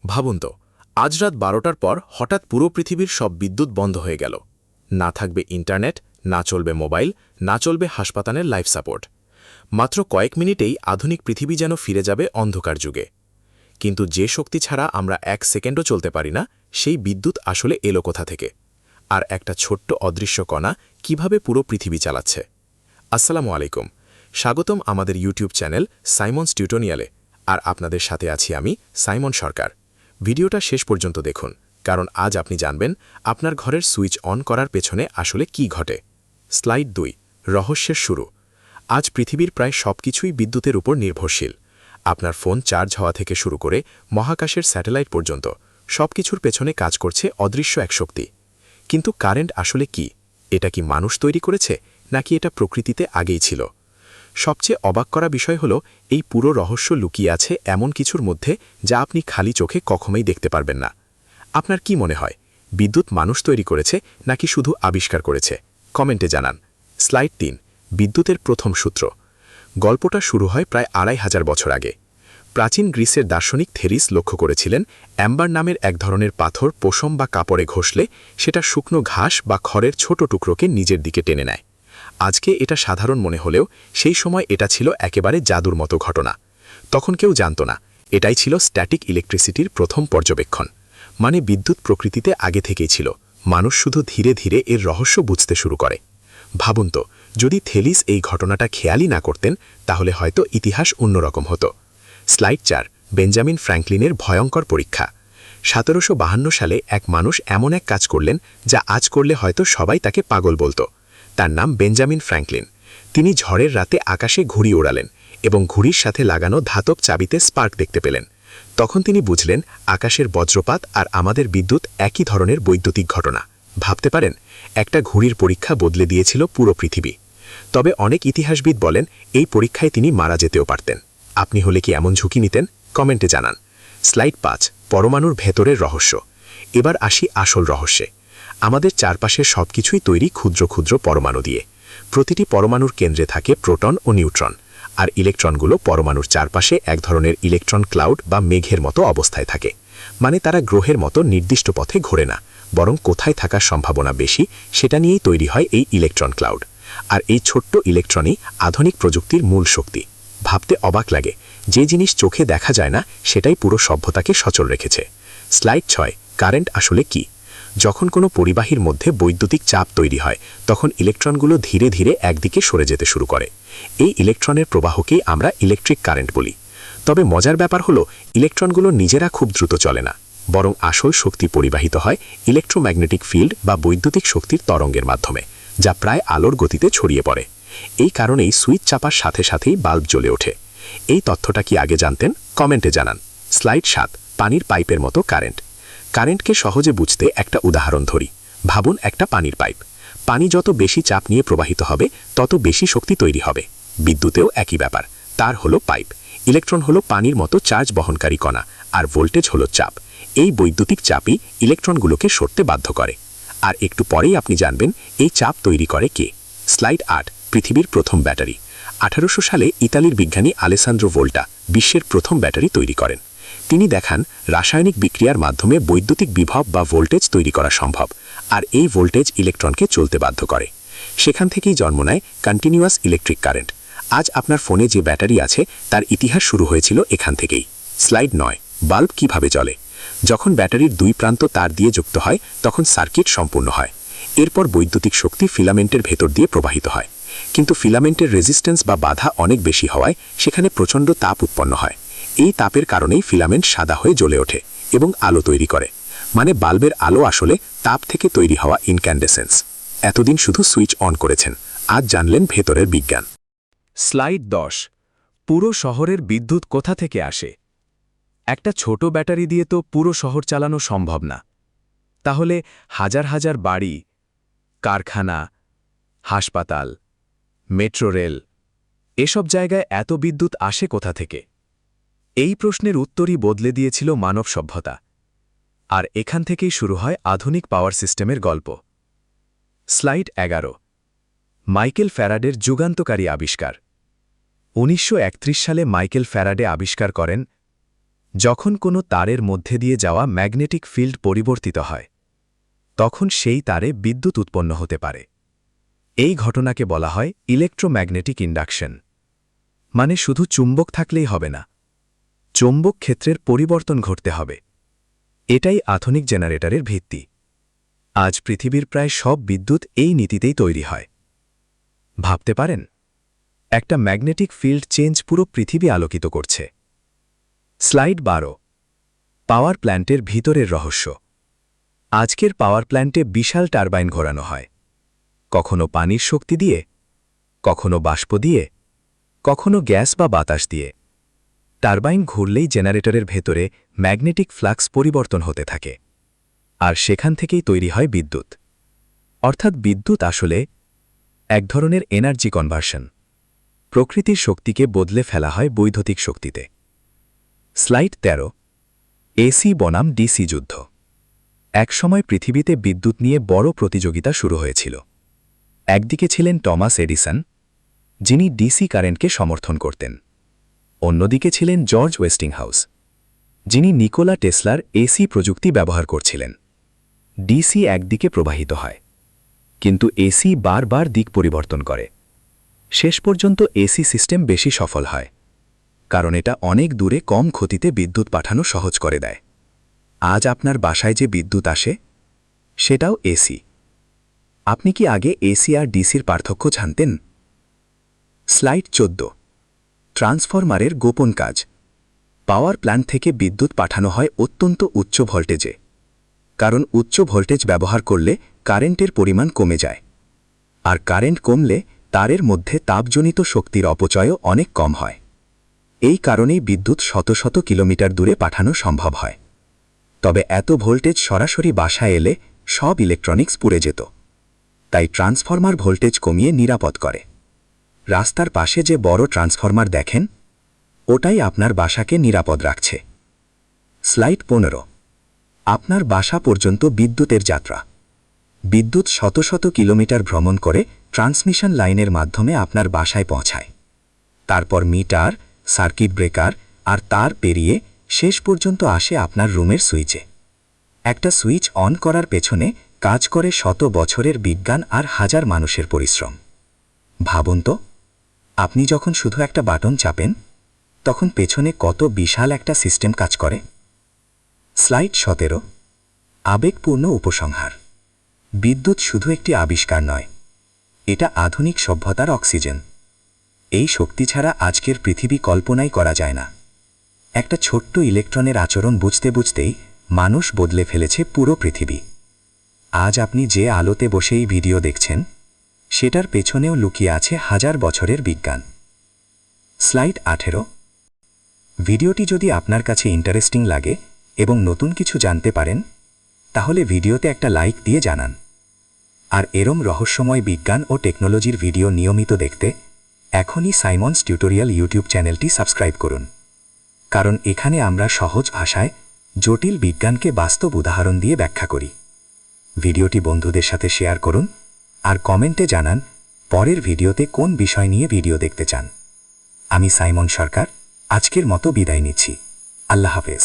ভাবুন তো, আজ রাত 12টার পর হঠাৎ পুরো পৃথিবীর সব বিদ্যুৎ বন্ধ হয়ে গেল। না থাকবে ইন্টারনেট, না চলবে মোবাইল, না চলবে হাসপাতালের লাইফ সাপোর্ট। মাত্র কয়েক মিনিটেই আধুনিক পৃথিবী যেন ফিরে যাবে অন্ধকার যুগে। কিন্তু যে শক্তি ছাড়া আমরা এক সেকেন্ডও চলতে পারি না, সেই বিদ্যুৎ আসলে এলো কোথা থেকে? আর একটা ছোট্ট অদৃশ্য কণা কিভাবে পুরো পৃথিবী চালাচ্ছে? আসসালামু আলাইকুম, স্বাগতম আমাদের ইউটিউব চ্যানেল সাইমনস টিউটোরিয়ালে। আর আপনাদের সাথে আছি আমি, সাইমন সরকার। ভিডিওটা শেষ পর্যন্ত দেখুন, কারণ আজ আপনি জানবেন আপনার ঘরের সুইচ অন করার পেছনে আসলে কি ঘটে। স্লাইড 2, রহস্যের শুরু। আজ পৃথিবীর প্রায় সবকিছুই বিদ্যুতের উপর নির্ভরশীল। আপনার ফোন চার্জ হওয়া থেকে শুরু করে মহাকাশের স্যাটেলাইট পর্যন্ত সবকিছুর পেছনে কাজ করছে অদৃশ্য এক শক্তি। কিন্তু কারেন্ট আসলে কি? এটা কি মানুষ তৈরি করেছে, নাকি এটা প্রকৃতিতে আগেই ছিল? সবচেয়ে অবাক করা বিষয় হল, এই পুরো রহস্য লুকিয়ে আছে এমন কিছুর মধ্যে যা আপনি খালি চোখে কখনোই দেখতে পারবেন না। আপনার কি মনে হয়, বিদ্যুৎ মানুষ তৈরি করেছে নাকি শুধু আবিষ্কার করেছে? কমেন্টে জানান। স্লাইড 3, বিদ্যুতের প্রথম সূত্র। গল্পটা শুরু হয় প্রায় 2500 বছর আগে। প্রাচীন গ্রিসের দার্শনিক থেরিস লক্ষ্য করেছিলেন, অ্যাম্বার নামের এক ধরনের পাথর পশম বা কাপড়ে ঘষলে সেটা শুকনো ঘাস বা খড়ের ছোট টুকরোকে নিজের দিকে টেনে নেয়। আজকে এটা সাধারণ মনে হলেও সেই সময় এটা ছিল একেবারে জাদুর মতো ঘটনা। তখন কেউ জানত না, এটাই ছিল স্ট্যাটিক ইলেকট্রিসিটির প্রথম পর্যবেক্ষণ। মানে বিদ্যুৎ প্রকৃতিতে আগে থেকেই ছিল, মানুষ শুধু ধীরে ধীরে এর রহস্য বুঝতে শুরু করে। ভাবুন তো, যদি থেলিস এই ঘটনাটা খেয়ালই না করতেন, তাহলে হয়তো ইতিহাস অন্যরকম হতো। স্লাইড 4, বেঞ্জামিন ফ্র্যাঙ্কলিনের ভয়ঙ্কর পরীক্ষা। 1752 সালে এক মানুষ এমন এক কাজ করলেন যা আজ করলে হয়তো সবাই তাকে পাগল বলতো। তার নাম বেঞ্জামিন ফ্র্যাঙ্কলিন। তিনি ঝড়ের রাতে আকাশে ঘুড়ি ওড়ালেন এবং ঘুড়ির সাথে লাগানো ধাতব চাবিতে স্পার্ক দেখতে পেলেন। তখন তিনি বুঝলেন, আকাশের বজ্রপাত আর আমাদের বিদ্যুৎ একই ধরনের বৈদ্যুতিক ঘটনা। ভাবতে পারেন, একটা ঘুড়ির পরীক্ষা বদলে দিয়েছিল পুরো পৃথিবী। তবে অনেক ইতিহাসবিদ বলেন, এই পরীক্ষায় তিনি মারা যেতেও পারতেন। আপনি হলে কি এমন ঝুঁকি নিতেন? কমেন্টে জানান। স্লাইড 5, পরমাণুর ভেতরের রহস্য। এবার আসি আসল রহস্যে। আমাদের চারপাশের সবকিছুই তৈরি ক্ষুদ্র ক্ষুদ্র পরমাণু দিয়ে। প্রতিটি পরমাণুর কেন্দ্রে থাকে প্রোটন ও নিউট্রন, আর ইলেকট্রনগুলো পরমাণুর চারপাশে এক ধরনের ইলেকট্রন ক্লাউড বা মেঘের মতো অবস্থায় থাকে। মানে তারা গ্রহের মতো নির্দিষ্ট পথে ঘোরে না, বরং কোথায় থাকার সম্ভাবনা বেশি সেটা নিয়েই তৈরি হয় এই ইলেকট্রন ক্লাউড। আর এই ছোট্ট ইলেকট্রনই আধুনিক প্রযুক্তির মূল শক্তি। ভাবতে অবাক লাগে, যে জিনিস চোখে দেখা যায় না সেটাই পুরো সভ্যতাকে সচল রেখেছে। স্লাইড 6, কারেন্ট আসলে কি? যখন কোনো পরিবাহীর মধ্যে বৈদ্যুতিক চাপ তৈরি হয়, তখন ইলেকট্রনগুলো ধীরে ধীরে একদিকে সরে যেতে শুরু করে। এই ইলেকট্রনের প্রবাহকেই আমরা ইলেকট্রিক কারেন্ট বলি। তবে মজার ব্যাপার হলো, ইলেকট্রনগুলো নিজেরা খুব দ্রুত চলে না, বরং আসল শক্তি পরিবাহিত হয় ইলেকট্রোম্যাগনেটিক ফিল্ড বা বৈদ্যুতিক শক্তির তরঙ্গের মাধ্যমে, যা প্রায় আলোর গতিতে ছড়িয়ে পড়ে। এই কারণেই সুইচ চাপার সাথে সাথেই বাল্ব জ্বলে ওঠে। এই তথ্যটা কি আগে জানতেন? কমেন্টে জানান। স্লাইড 7, পানির পাইপের মতো কারেন্ট। কারেন্টকে সহজে বুঝতে একটা উদাহরণ ধরি। ভাবুন, একটা পানির পাইপ। পানি যত বেশি চাপ নিয়ে প্রবাহিত হবে, তত বেশি শক্তি তৈরি হবে। বিদ্যুতেও একই ব্যাপার। তার হলো পাইপ, ইলেকট্রন হলো পানির মতো চার্জ বহনকারী কণা, আর ভোল্টেজ হলো চাপ। এই বৈদ্যুতিক চাপই ইলেকট্রনগুলোকে সরতে বাধ্য করে। আর একটু পরেই আপনি জানবেন এই চাপ তৈরি করে কে। স্লাইড 8, পৃথিবীর প্রথম ব্যাটারি। 1800 সালে ইতালির বিজ্ঞানী আলেসান্দ্রো ভোল্টা বিশ্বের প্রথম ব্যাটারি তৈরি করেন। তিনি দেখান, রাসায়নিক বিক্রিয়ার মাধ্যমে বৈদ্যুতিক বিভব বা ভোল্টেজ তৈরি করা সম্ভব, আর এই ভোল্টেজ ইলেকট্রনকে চলতে বাধ্য করে। সেখান থেকেই জন্ম নেয় কন্টিনিউয়াস ইলেকট্রিক কারেন্ট। আজ আপনার ফোনে যে ব্যাটারি আছে, তার ইতিহাস শুরু হয়েছিল এখান থেকেই। স্লাইড 9, বাল্ব কিভাবে চলে? যখন ব্যাটারির দুই প্রান্ত তার দিয়ে যুক্ত হয়, তখন সার্কিট সম্পূর্ণ হয়। এরপর বৈদ্যুতিক শক্তি ফিলামেন্টের ভেতর দিয়ে প্রবাহিত হয়। কিন্তু ফিলামেন্টের রেজিস্ট্যান্স বা বাধা অনেক বেশি হওয়ায় সেখানে প্রচণ্ড তাপ উৎপন্ন হয়। এই তাপের কারণেই ফিলামেন্ট সাদা হয়ে জ্বলে ওঠে এবং আলো তৈরি করে। মানে বাল্বের আলো আসলে তাপ থেকে তৈরি হওয়া ইনক্যান্ডেসেন্স। এতদিন শুধু সুইচ অন করেছেন, আজ জানলেন ভেতরের বিজ্ঞান। স্লাইড 10, পুরো শহরের বিদ্যুৎ কোথা থেকে আসে? একটা ছোট ব্যাটারি দিয়ে তো পুরো শহর চালানো সম্ভব না। তাহলে হাজার হাজার বাড়ি, কারখানা, হাসপাতাল, মেট্রো রেল, এসব জায়গায় এত বিদ্যুৎ আসে কোথা থেকে? এই প্রশ্নের উত্তরই বদলে দিয়েছিল মানব সভ্যতা। আর এখান থেকেই শুরু হয় আধুনিক পাওয়ার সিস্টেমের গল্প। স্লাইড 11, মাইকেল ফ্যারাডের যুগান্তকারী আবিষ্কার। 1931 সালে মাইকেল ফ্যারাডে আবিষ্কার করেন যখন কোনো তারের মধ্যে দিয়ে যাওয়া ম্যাগনেটিক ফিল্ড পরিবর্তিত হয় তখন সেই তারে বিদ্যুৎ উৎপন্ন হতে পারে। এই ঘটনাকে বলা হয় ইলেকট্রোম্যাগনেটিক ইন্ডাকশন। মানে শুধু চুম্বক থাকলেই হবে না, চৌম্বক ক্ষেত্রের পরিবর্তন ঘটতে হবে। এটাই আধুনিক জেনারেটরের ভিত্তি। আজ পৃথিবীর প্রায় সব বিদ্যুৎ এই নীতিতেই তৈরি হয়। ভাবতে পারেন, একটা ম্যাগনেটিক ফিল্ড চেঞ্জ পুরো পৃথিবী আলোকিত করছে। স্লাইড 12, পাওয়ার প্ল্যান্টের ভিতরের রহস্য। আজকের পাওয়ার প্ল্যান্টে বিশাল টারবাইন ঘোরানো হয়, কখনো পানির শক্তি দিয়ে, কখনো বাষ্প দিয়ে, কখনো গ্যাস বা বাতাস দিয়ে। টারবাইন ঘুরলেই জেনারেটরের ভেতরে ম্যাগনেটিক ফ্লাক্স পরিবর্তন হতে থাকে, আর সেখান থেকেই তৈরি হয় বিদ্যুৎ। অর্থাৎ বিদ্যুৎ আসলে এক ধরনের এনার্জি কনভার্সন। প্রকৃতির শক্তিকে বদলে ফেলা হয় বৈদ্যুতিক শক্তিতে। স্লাইড 13, এসি বনাম ডিসি যুদ্ধ। একসময় পৃথিবীতে বিদ্যুৎ নিয়ে বড় প্রতিযোগিতা শুরু হয়েছিল। একদিকে ছিলেন টমাস এডিসন, যিনি ডিসি কারেন্টকে সমর্থন করতেন। অন্যদিকে ছিলেন জর্জ ওয়েস্টিংহাউস, যিনি নিকোলা টেসলার এসি প্রযুক্তি ব্যবহার করছিলেন। ডিসি একদিকে প্রবাহিত হয়, কিন্তু এসি বারবার দিক পরিবর্তন করে। শেষ পর্যন্ত এসি সিস্টেম বেশি সফল হয়, কারণ এটা অনেক দূরে কম ক্ষতিতে বিদ্যুৎ পাঠানো সহজ করে দেয়। আজ আপনার বাসায় যে বিদ্যুৎ আসে, সেটাও এসি। আপনি কি আগে এসি আর ডিসির পার্থক্য জানতেন? স্লাইড 14, ট্রান্সফরমারের গোপন কাজ। পাওয়ার প্ল্যান্ট থেকে বিদ্যুৎ পাঠানো হয় অত্যন্ত উচ্চ ভোল্টেজে, কারণ উচ্চ ভোল্টেজ ব্যবহার করলে কারেন্টের পরিমাণ কমে যায়, আর কারেন্ট কমলে তারের মধ্যে তাপজনিত শক্তির অপচয়ও অনেক কম হয়। এই কারণেই বিদ্যুৎ শত শত কিলোমিটার দূরে পাঠানো সম্ভব হয়। তবে এত ভোল্টেজ সরাসরি বাসায় এলে সব ইলেকট্রনিক্স পুড়ে যেত। তাই ট্রান্সফরমার ভোল্টেজ কমিয়ে নিরাপদ করে। রাস্তার পাশে যে বড় ট্রান্সফরমার দেখেন, ওটাই আপনার বাসাকে নিরাপদ রাখছে। স্লাইড 15, আপনার বাসা পর্যন্ত বিদ্যুতের যাত্রা। বিদ্যুৎ শত শত কিলোমিটার ভ্রমণ করে ট্রান্সমিশন লাইনের মাধ্যমে আপনার বাসায় পৌঁছায়। তারপর মিটার, সার্কিট ব্রেকার আর তার পেরিয়ে শেষ পর্যন্ত আসে আপনার রুমের সুইচে। একটা সুইচ অন করার পেছনে কাজ করে শত বছরের বিজ্ঞান আর হাজার মানুষের পরিশ্রম। ভাবুন তো, আপনি যখন শুধু একটা বাটন চাপেন, তখন পেছনে কত বিশাল একটা সিস্টেম কাজ করে। স্লাইড 17, আবেগপূর্ণ উপসংহার। বিদ্যুৎ শুধু একটি আবিষ্কার নয়, এটা আধুনিক সভ্যতার অক্সিজেন। এই শক্তি ছাড়া আজকের পৃথিবী কল্পনাই করা যায় না। একটা ছোট্ট ইলেকট্রনের আচরণ বুঝতে বুঝতেই মানুষ বদলে ফেলেছে পুরো পৃথিবী। আজ আপনি যে আলোতে বসে এই ভিডিও দেখছেন, সেটার পেছনেও লুকিয়ে আছে হাজার বছরের বিজ্ঞান। স্লাইড 18, ভিডিওটি যদি আপনার কাছে ইন্টারেস্টিং লাগে এবং নতুন কিছু জানতে পারেন, তাহলে ভিডিওতে একটা লাইক দিয়ে জানান। আর এরম রহস্যময় বিজ্ঞান ও টেকনোলজির ভিডিও নিয়মিত দেখতে এখনই সাইমন্স টিউটোরিয়াল ইউটিউব চ্যানেলটি সাবস্ক্রাইব করুন, কারণ এখানে আমরা সহজ ভাষায় জটিল বিজ্ঞানকে বাস্তব উদাহরণ দিয়ে ব্যাখ্যা করি। ভিডিওটি বন্ধুদের সাথে শেয়ার করুন আর কমেন্টে জানান পরের ভিডিওতে কোন বিষয় নিয়ে ভিডিও দেখতে চান। আমি সাইমন সরকার আজকের মতো বিদায় নিচ্ছি। আল্লাহ হাফেজ।